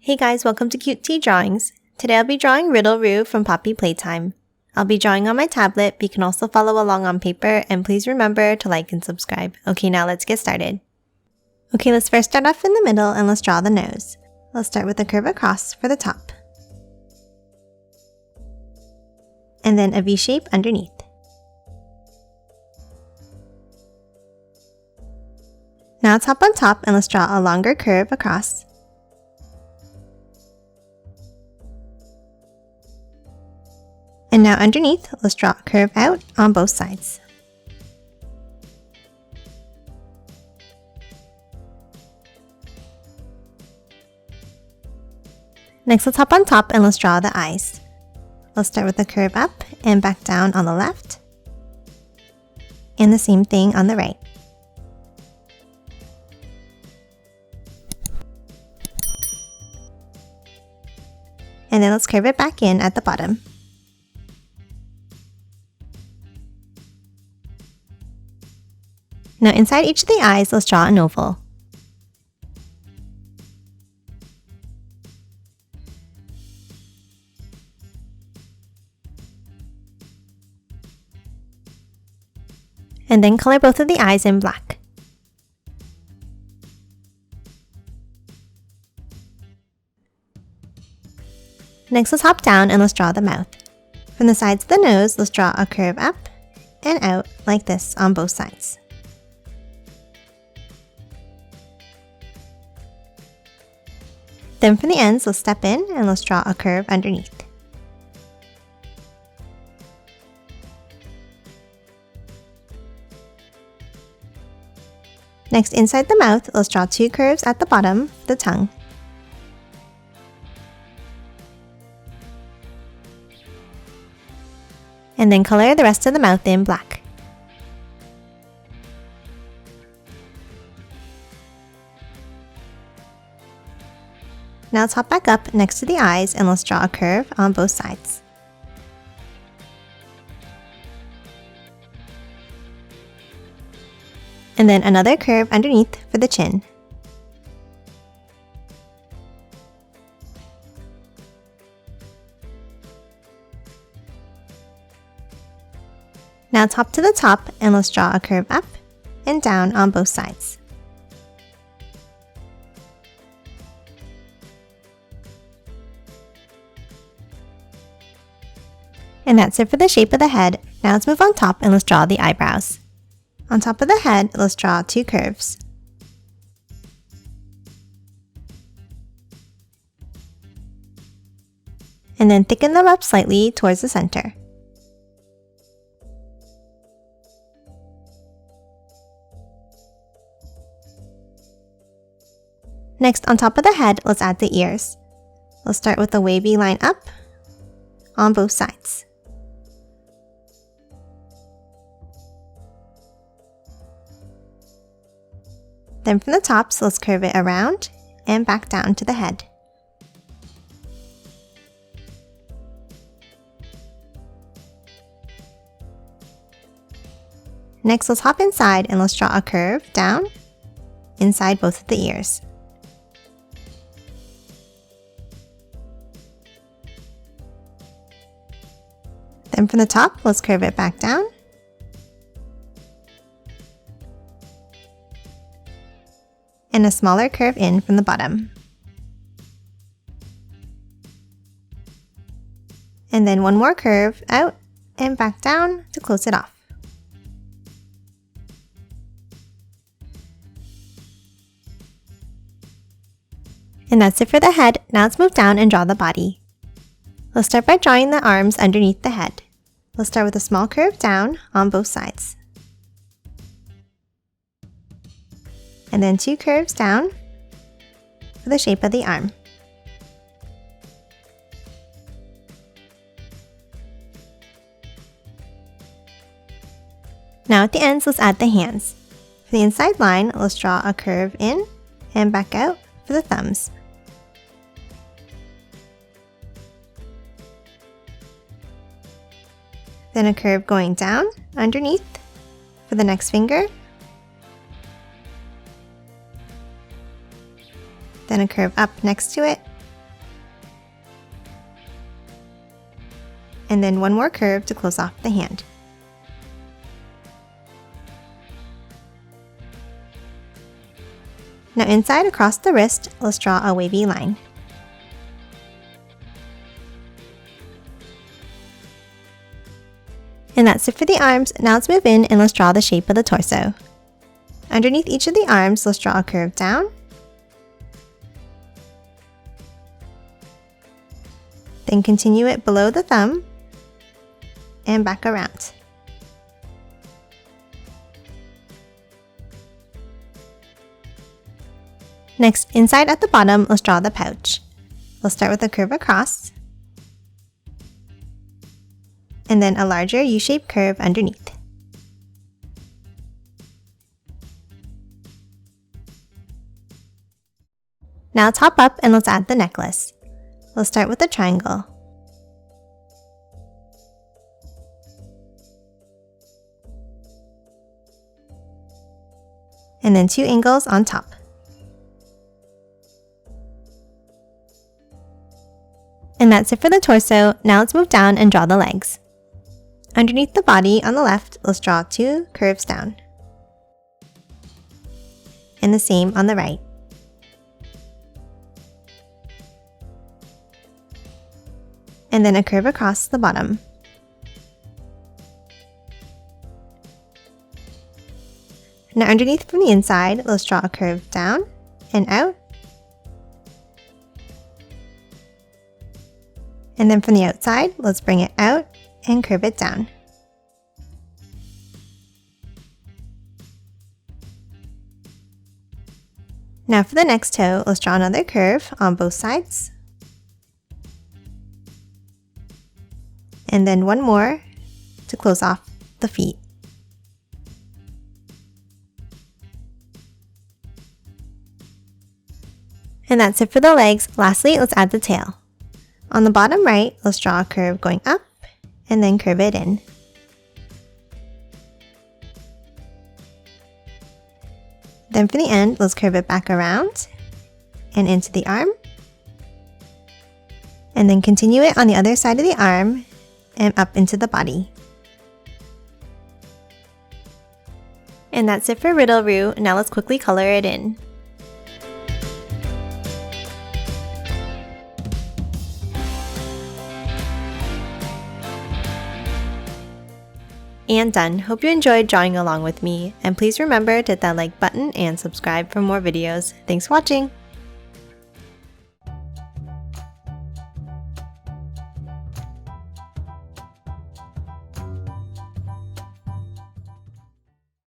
Hey guys, welcome to Cute Tea Drawings. Today I'll be drawing Riddle Roo from Poppy Playtime. I'll be drawing on my tablet, but you can also follow along on paper, and please remember to like and subscribe. Okay, now let's get started. Okay, let's first start off in the middle and let's draw the nose. Let's start with a curve across for the top. And then a V shape underneath. Now it's hop on top and let's draw a longer curve across. And now underneath, let's draw a curve out on both sides. Next, let's hop on top and let's draw the eyes. Let's start with a curve up and back down on the left. And the same thing on the right. And then let's curve it back in at the bottom. Now inside each of the eyes, let's draw an oval. And then color both of the eyes in black. Next, let's hop down and let's draw the mouth. From the sides of the nose, let's draw a curve up and out like this on both sides. Then from the ends, let's step in and let's draw a curve underneath. Next, inside the mouth, let's draw two curves at the bottom, the tongue. And then color the rest of the mouth in black. Now let's hop back up next to the eyes and let's draw a curve on both sides. And then another curve underneath for the chin. Now let's hop to the top and let's draw a curve up and down on both sides. And that's it for the shape of the head. Now let's move on top and let's draw the eyebrows. On top of the head, let's draw two curves. And then thicken them up slightly towards the center. Next, on top of the head, let's add the ears. Let's start with a wavy line up on both sides. Then from the tops, let's curve it around and back down to the head. Next, let's hop inside and let's draw a curve down inside both of the ears. Then from the top, let's curve it back down. And a smaller curve in from the bottom. And then one more curve out and back down to close it off. And that's it for the head. Now let's move down and draw the body. Let's start by drawing the arms underneath the head. Let's start with a small curve down on both sides. And then two curves down for the shape of the arm. Now at the ends, let's add the hands. For the inside line, let's draw a curve in and back out for the thumbs. Then a curve going down underneath for the next finger. Then a curve up next to it and then one more curve to close off the hand. Now inside across the wrist, let's draw a wavy line. And that's it for the arms. Now let's move in and let's draw the shape of the torso. Underneath each of the arms, let's draw a curve down. Then continue it below the thumb and back around. Next, inside at the bottom, let's draw the pouch. We'll start with a curve across, and then a larger U-shaped curve underneath. Now top up and let's add the necklace. We'll start with a triangle. And then 2 angles on top. And that's it for the torso. Now let's move down and draw the legs. Underneath the body on the left, let's draw 2 curves down. And the same on the right. And then a curve across the bottom. Now underneath from the inside, let's draw a curve down and out. And then from the outside, let's bring it out and curve it down. Now for the next toe, let's draw another curve on both sides. And then one more to close off the feet. And that's it for the legs. Lastly, let's add the tail. On the bottom right, let's draw a curve going up and then curve it in. Then for the end, let's curve it back around and into the arm. And then continue it on the other side of the arm and up into the body. And that's it for Riddle Roo. Now let's quickly color it in. And done. Hope you enjoyed drawing along with me, and please remember to hit that like button and subscribe for more videos. Thanks for watching!